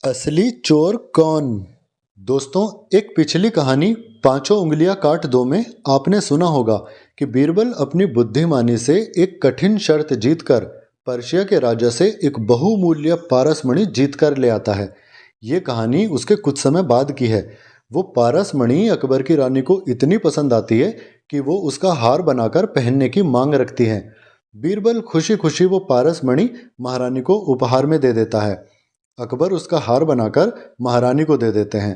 असली चोर कौन? दोस्तों, एक पिछली कहानी पांचों उंगलियां काट दो में आपने सुना होगा कि बीरबल अपनी बुद्धिमानी से एक कठिन शर्त जीतकर पर्शिया के राजा से एक बहुमूल्य पारसमणि जीत कर ले आता है। ये कहानी उसके कुछ समय बाद की है। वो पारसमणि अकबर की रानी को इतनी पसंद आती है कि वो उसका हार बनाकर पहनने की मांग रखती है। बीरबल खुशी खुशी वो पारसमणि महारानी को उपहार में दे देता है। अकबर उसका हार बनाकर महारानी को दे देते हैं।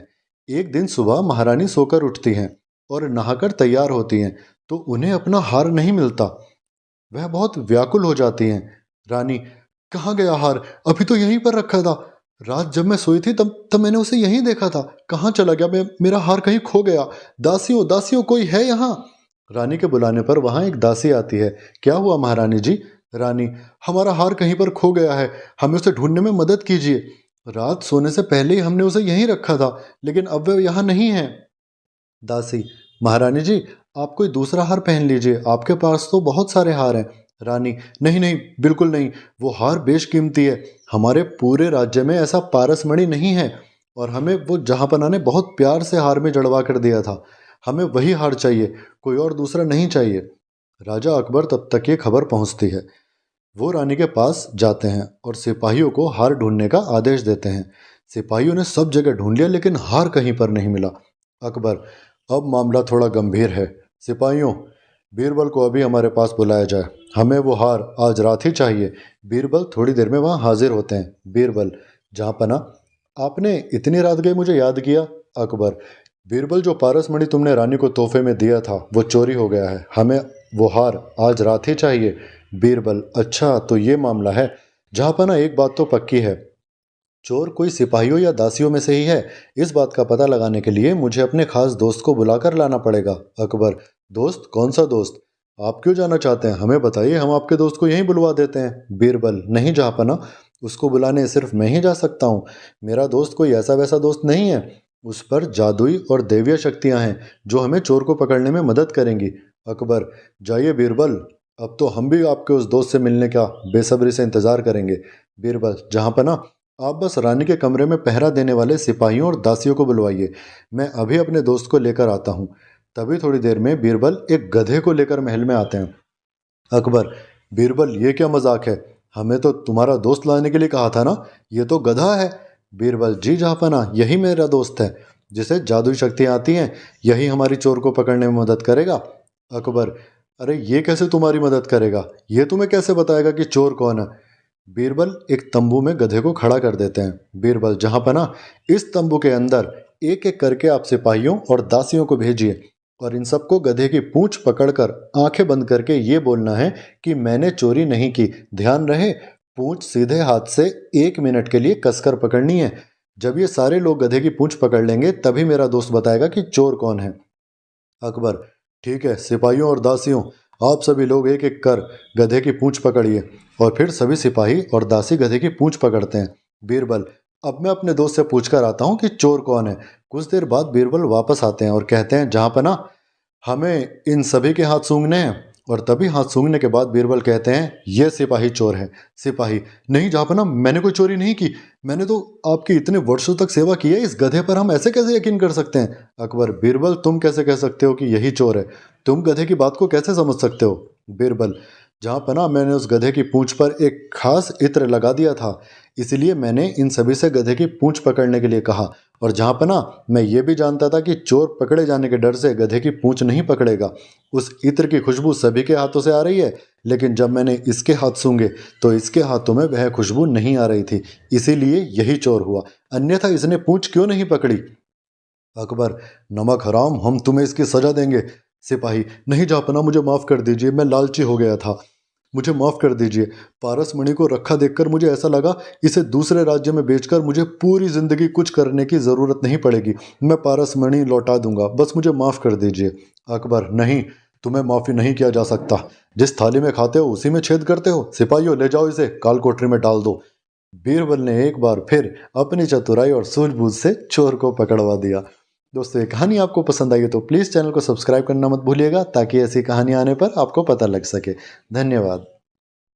एक दिन सुबह महारानी सोकर उठती हैं और नहाकर तैयार होती हैं तो उन्हें अपना हार नहीं मिलता। वह बहुत व्याकुल हो जाती हैं। रानी, कहाँ गया हार? अभी तो यहीं पर रखा था। रात जब मैं सोई थी तब मैंने उसे यहीं देखा था। कहाँ चला गया? मेरा हार कहीं खो गया। दासियों दासियों, कोई है यहाँ? रानी के बुलाने पर वहां एक दासी आती है। क्या हुआ महारानी जी? रानी, हमारा हार कहीं पर खो गया है, हमें उसे ढूंढने में मदद कीजिए। रात सोने से पहले ही हमने उसे यहीं रखा था, लेकिन अब वह यहाँ नहीं है। दासी, महारानी जी, आप कोई दूसरा हार पहन लीजिए, आपके पास तो बहुत सारे हार हैं। रानी, नहीं नहीं, बिल्कुल नहीं, वो हार बेशकीमती है। हमारे पूरे राज्य में ऐसा पारसमणि नहीं है और हमें वो जहाँपनाह ने बहुत प्यार से हार में जड़वा कर दिया था। हमें वही हार चाहिए, कोई और दूसरा नहीं चाहिए। राजा अकबर तब तक ये खबर पहुंचती है। वो रानी के पास जाते हैं और सिपाहियों को हार ढूंढने का आदेश देते हैं। सिपाहियों ने सब जगह ढूंढ लिया लेकिन हार कहीं पर नहीं मिला। अकबर, अब मामला थोड़ा गंभीर है। सिपाहियों, बीरबल को अभी हमारे पास बुलाया जाए, हमें वो हार आज रात ही चाहिए। बीरबल थोड़ी देर में वहाँ हाजिर होते हैं। बीरबल, जहाँपना, आपने इतनी रात गए मुझे याद किया? अकबर, बीरबल, जो पारसमणि तुमने रानी को तोहफे में दिया था वो चोरी हो गया है, हमें वो हार आज रात ही चाहिए। बीरबल, अच्छा तो ये मामला है। जहाँपना, एक बात तो पक्की है, चोर कोई सिपाहियों या दासियों में से ही है। इस बात का पता लगाने के लिए मुझे अपने खास दोस्त को बुलाकर लाना पड़ेगा। अकबर, दोस्त? कौन सा दोस्त? आप क्यों जाना चाहते हैं? हमें बताइए, हम आपके दोस्त को यहीं बुलवा देते हैं। बीरबल, नहीं जहाँपना, उसको बुलाने सिर्फ मैं ही जा सकता हूँ। मेरा दोस्त कोई ऐसा वैसा दोस्त नहीं है। उस पर जादुई और दैवीय शक्तियाँ हैं जो हमें चोर को पकड़ने में मदद करेंगी। अकबर, जाइए बीरबल, अब तो हम भी आपके उस दोस्त से मिलने का बेसब्री से इंतजार करेंगे। बीरबल, जहाँपना, आप बस रानी के कमरे में पहरा देने वाले सिपाहियों और दासियों को बुलवाइए, मैं अभी अपने दोस्त को लेकर आता हूँ। तभी थोड़ी देर में बीरबल एक गधे को लेकर महल में आते हैं। अकबर, बीरबल, ये क्या मजाक है? हमें तो तुम्हारा दोस्त लाने के लिए कहा था ना, ये तो गधा है। बीरबल, जी जहाँपना, यही मेरा दोस्त है, जिसे जादुई शक्तियाँ आती हैं, यही हमारी चोर को पकड़ने में मदद करेगा। अकबर, अरे ये कैसे तुम्हारी मदद करेगा? ये तुम्हें कैसे बताएगा कि चोर कौन है? बीरबल एक तंबू में गधे को खड़ा कर देते हैं। बीरबल, जहाँपना, इस तंबू के अंदर एक एक करके आप सिपाहियों और दासियों को भेजिए और इन सबको गधे की पूंछ पकड़कर आंखें बंद करके ये बोलना है कि मैंने चोरी नहीं की। ध्यान रहे, पूंछ सीधे हाथ से 1 मिनट के लिए कसकर पकड़नी है। जब ये सारे लोग गधे की पूंछ पकड़ लेंगे तभी मेरा दोस्त बताएगा कि चोर कौन है। अकबर, ठीक है, सिपाहियों और दासियों, आप सभी लोग एक एक कर गधे की पूंछ पकड़िए। और फिर सभी सिपाही और दासी गधे की पूंछ पकड़ते हैं। बीरबल, अब मैं अपने दोस्त से पूछकर आता हूँ कि चोर कौन है। कुछ देर बाद बीरबल वापस आते हैं और कहते हैं, जहाँपना, हमें इन सभी के हाथ सूंघने हैं। और तभी हाथ सूंघने के बाद बीरबल कहते हैं, ये सिपाही चोर है। सिपाही, नहीं जहाँपना, मैंने कोई चोरी नहीं की, मैंने तो आपकी इतने वर्षों तक सेवा की है, इस गधे पर हम ऐसे कैसे यकीन कर सकते हैं? अकबर, बीरबल, तुम कैसे कह सकते हो कि यही चोर है? तुम गधे की बात को कैसे समझ सकते हो? बीरबल, जहाँपना, मैंने उस गधे की पूंछ पर एक खास इत्र लगा दिया था, इसलिए मैंने इन सभी से गधे की पूंछ पकड़ने के लिए कहा। और जहाँपना, मैं ये भी जानता था कि चोर पकड़े जाने के डर से गधे की पूंछ नहीं पकड़ेगा। उस इत्र की खुशबू सभी के हाथों से आ रही है, लेकिन जब मैंने इसके हाथ सूंघे तो इसके हाथों में वह खुशबू नहीं आ रही थी, इसीलिए यही चोर हुआ, अन्यथा इसने पूंछ क्यों नहीं पकड़ी? अकबर, नमक हराम, हम तुम्हें इसकी सजा देंगे। सिपाही, नहीं जहाँपना, मुझे माफ़ कर दीजिए, मैं लालची हो गया था, मुझे माफ़ कर दीजिए। पारसमणि को रखा देखकर मुझे ऐसा लगा इसे दूसरे राज्य में बेचकर मुझे पूरी ज़िंदगी कुछ करने की ज़रूरत नहीं पड़ेगी, मैं पारसमणि लौटा दूंगा, बस मुझे माफ़ कर दीजिए। अकबर, नहीं, तुम्हें माफ़ी नहीं किया जा सकता, जिस थाली में खाते हो उसी में छेद करते हो। सिपाहियों, ले जाओ, इसे काल कोठरी में डाल दो। बीरबल ने एक बार फिर अपनी चतुराई और सूझबूझ से चोर को पकड़वा दिया। दोस्तों, ये कहानी आपको पसंद आई है तो प्लीज़ चैनल को सब्सक्राइब करना मत भूलिएगा ताकि ऐसी कहानी आने पर आपको पता लग सके। धन्यवाद।